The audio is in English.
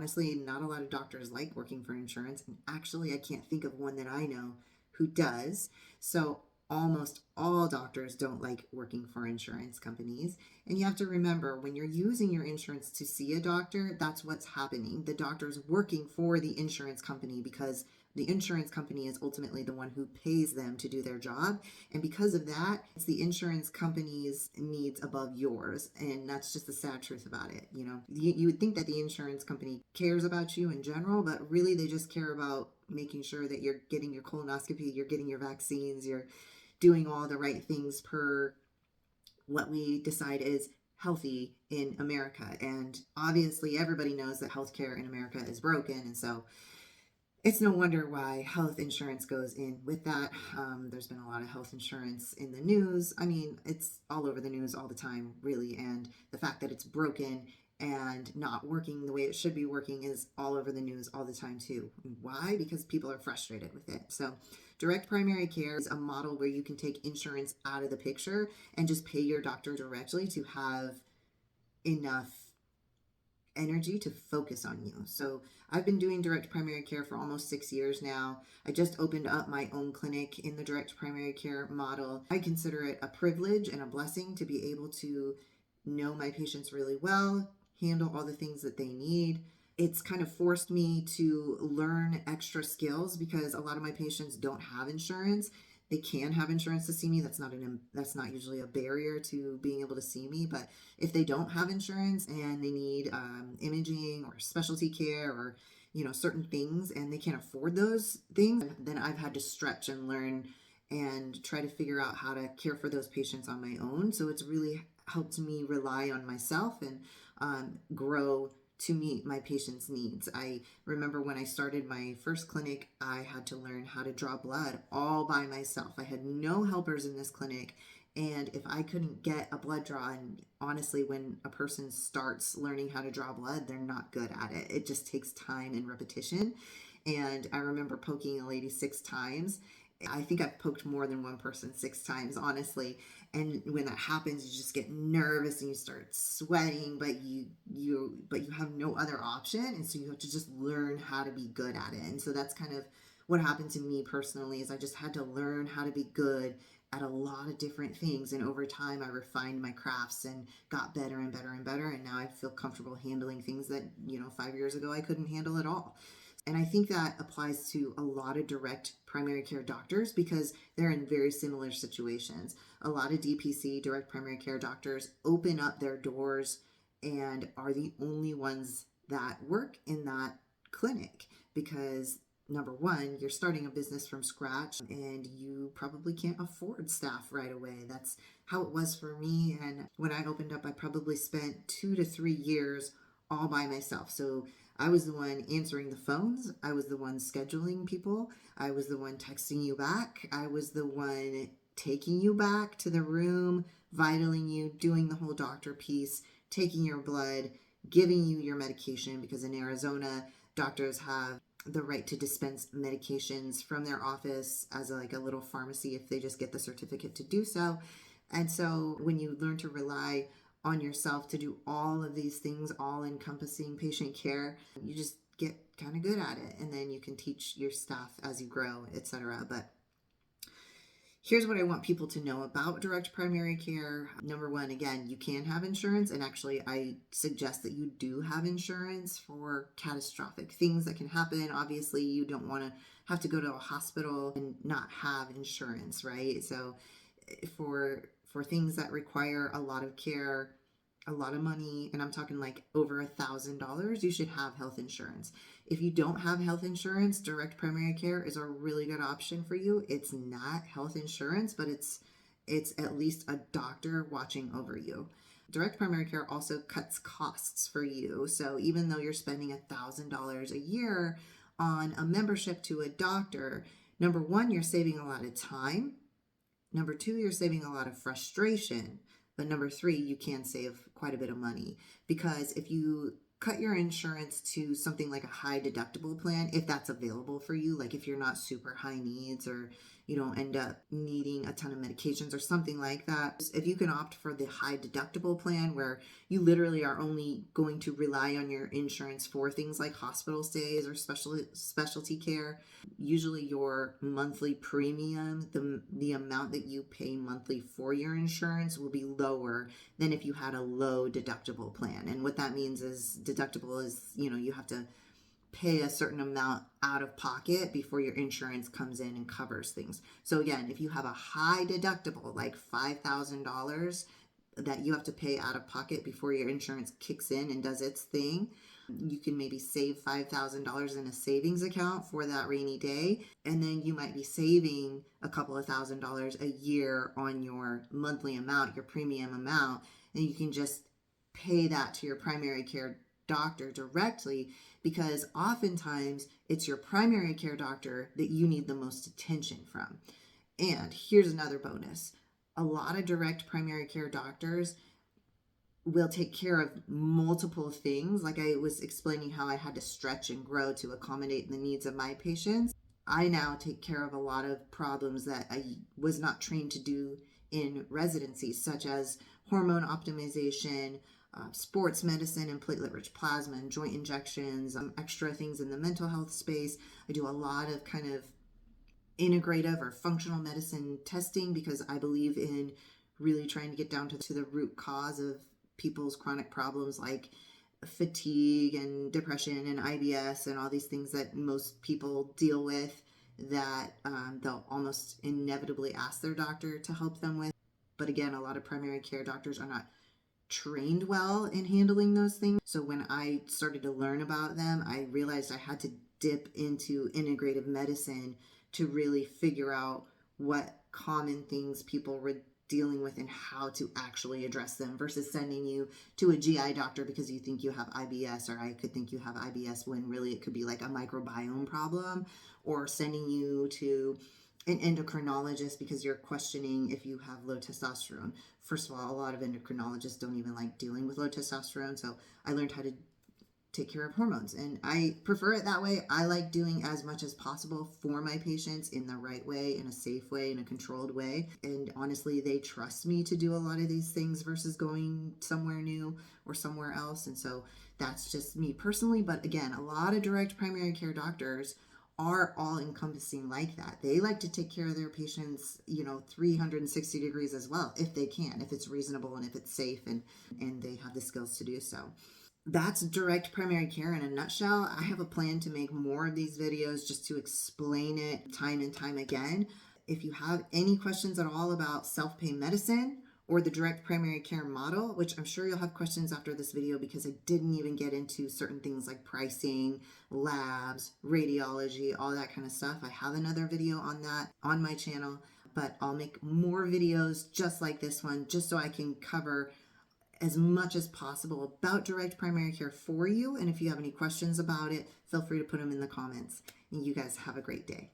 honestly, not a lot of doctors like working for insurance. And actually, I can't think of one that I know who does. So almost all doctors don't like working for insurance companies. And you have to remember, when you're using your insurance to see a doctor, that's what's happening. The doctor's working for the insurance company because the insurance company is ultimately the one who pays them to do their job. And because of that, it's the insurance company's needs above yours. And that's just the sad truth about it. You would think that the insurance company cares about you in general, but really they just care about making sure that you're getting your colonoscopy, you're getting your vaccines, you're doing all the right things per what we decide is healthy in America. And obviously everybody knows that healthcare in America is broken. And so it's no wonder why health insurance goes in with that. There's been a lot of health insurance in the news. I mean, it's all over the news all the time, really. And the fact that it's broken and not working the way it should be working is all over the news all the time, too. Why? Because people are frustrated with it. So direct primary care is a model where you can take insurance out of the picture and just pay your doctor directly to have enough energy to focus on you. So I've been doing direct primary care for almost 6 years now. I just opened up my own clinic in the direct primary care model. I consider it a privilege and a blessing to be able to know my patients really well, handle all the things that they need. It's kind of forced me to learn extra skills because a lot of my patients don't have insurance. They can have insurance to see me. That's not usually a barrier to being able to see me. But if they don't have insurance and they need imaging or specialty care or certain things, and they can't afford those things, then I've had to stretch and learn and try to figure out how to care for those patients on my own. So it's really helped me rely on myself and grow to meet my patients' needs. I remember when I started my first clinic, I had to learn how to draw blood all by myself. I had no helpers in this clinic. And if I couldn't get a blood draw, and honestly, when a person starts learning how to draw blood, they're not good at it. It just takes time and repetition. And I remember poking a lady 6 times. I think I've poked more than one person 6 times, honestly. And when that happens, you just get nervous and you start sweating, but you have no other option. And so you have to just learn how to be good at it. And so that's kind of what happened to me personally, is I just had to learn how to be good at a lot of different things. And over time, I refined my crafts and got better and better and better. And now I feel comfortable handling things that, 5 years ago, I couldn't handle at all. And I think that applies to a lot of direct primary care doctors because they're in very similar situations. A lot of DPC, direct primary care doctors, open up their doors and are the only ones that work in that clinic because, number one, you're starting a business from scratch and you probably can't afford staff right away. That's how it was for me. And when I opened up, I probably spent 2 to 3 years all by myself. So I was the one answering the phones. I was the one scheduling people. I was the one texting you back. I was the one taking you back to the room, vitaling you, doing the whole doctor piece, taking your blood, giving you your medication, because in Arizona, doctors have the right to dispense medications from their office as a little pharmacy if they just get the certificate to do so. And so when you learn to rely on yourself to do all of these things, all encompassing patient care, you just get kind of good at it. And then you can teach your staff as you grow, etc. But here's what I want people to know about direct primary care. Number one, again, you can have insurance. And actually, I suggest that you do have insurance for catastrophic things that can happen. Obviously, you don't want to have to go to a hospital and not have insurance, right? So for things that require a lot of care, a lot of money, and I'm talking like over $1,000, you should have health insurance. If you don't have health insurance, direct primary care is a really good option for you. It's not health insurance, but it's at least a doctor watching over you. Direct primary care also cuts costs for you. So even though you're spending $1,000 a year on a membership to a doctor, number one, you're saving a lot of time. Number two, you're saving a lot of frustration. But number three, you can save quite a bit of money, because if you cut your insurance to something like a high deductible plan, if that's available for you, like if you're not super high needs or, you don't end up needing a ton of medications or something like that. If you can opt for the high deductible plan where you literally are only going to rely on your insurance for things like hospital stays or specialty care, usually your monthly premium, the amount that you pay monthly for your insurance will be lower than if you had a low deductible plan. And what that means is deductible is, you have to pay a certain amount out of pocket before your insurance comes in and covers things. So again, if you have a high deductible, like $5,000 that you have to pay out of pocket before your insurance kicks in and does its thing, you can maybe save $5,000 in a savings account for that rainy day. And then you might be saving a couple of $1,000s a year on your monthly amount, your premium amount, and you can just pay that to your primary care doctor directly, because oftentimes it's your primary care doctor that you need the most attention from. And here's another bonus. A lot of direct primary care doctors will take care of multiple things. Like I was explaining how I had to stretch and grow to accommodate the needs of my patients. I now take care of a lot of problems that I was not trained to do in residency, such as hormone optimization, sports medicine and platelet-rich plasma and joint injections, extra things in the mental health space. I do a lot of kind of integrative or functional medicine testing because I believe in really trying to get down to the root cause of people's chronic problems like fatigue and depression and IBS and all these things that most people deal with that they'll almost inevitably ask their doctor to help them with. But again, a lot of primary care doctors are not trained well in handling those things. So when I started to learn about them, I realized I had to dip into integrative medicine to really figure out what common things people were dealing with and how to actually address them versus sending you to a GI doctor because you think you have IBS, or I could think you have IBS when really it could be like a microbiome problem, or sending you to an endocrinologist because you're questioning if you have low testosterone. First of all, a lot of endocrinologists don't even like dealing with low testosterone, so I learned how to take care of hormones, and I prefer it that way. I like doing as much as possible for my patients in the right way, in a safe way, in a controlled way, and honestly, they trust me to do a lot of these things versus going somewhere new or somewhere else. And so that's just me personally. But again, a lot of direct primary care doctors are all encompassing like that. They like to take care of their patients, 360 degrees as well, if they can, if it's reasonable and if it's safe and they have the skills to do so. That's direct primary care in a nutshell. I have a plan to make more of these videos just to explain it time and time again. If you have any questions at all about self-pay medicine or the direct primary care model, which I'm sure you'll have questions after this video because I didn't even get into certain things like pricing, labs, radiology, all that kind of stuff. I have another video on that on my channel, but I'll make more videos just like this one just so I can cover as much as possible about direct primary care for you. And if you have any questions about it, feel free to put them in the comments. And you guys have a great day.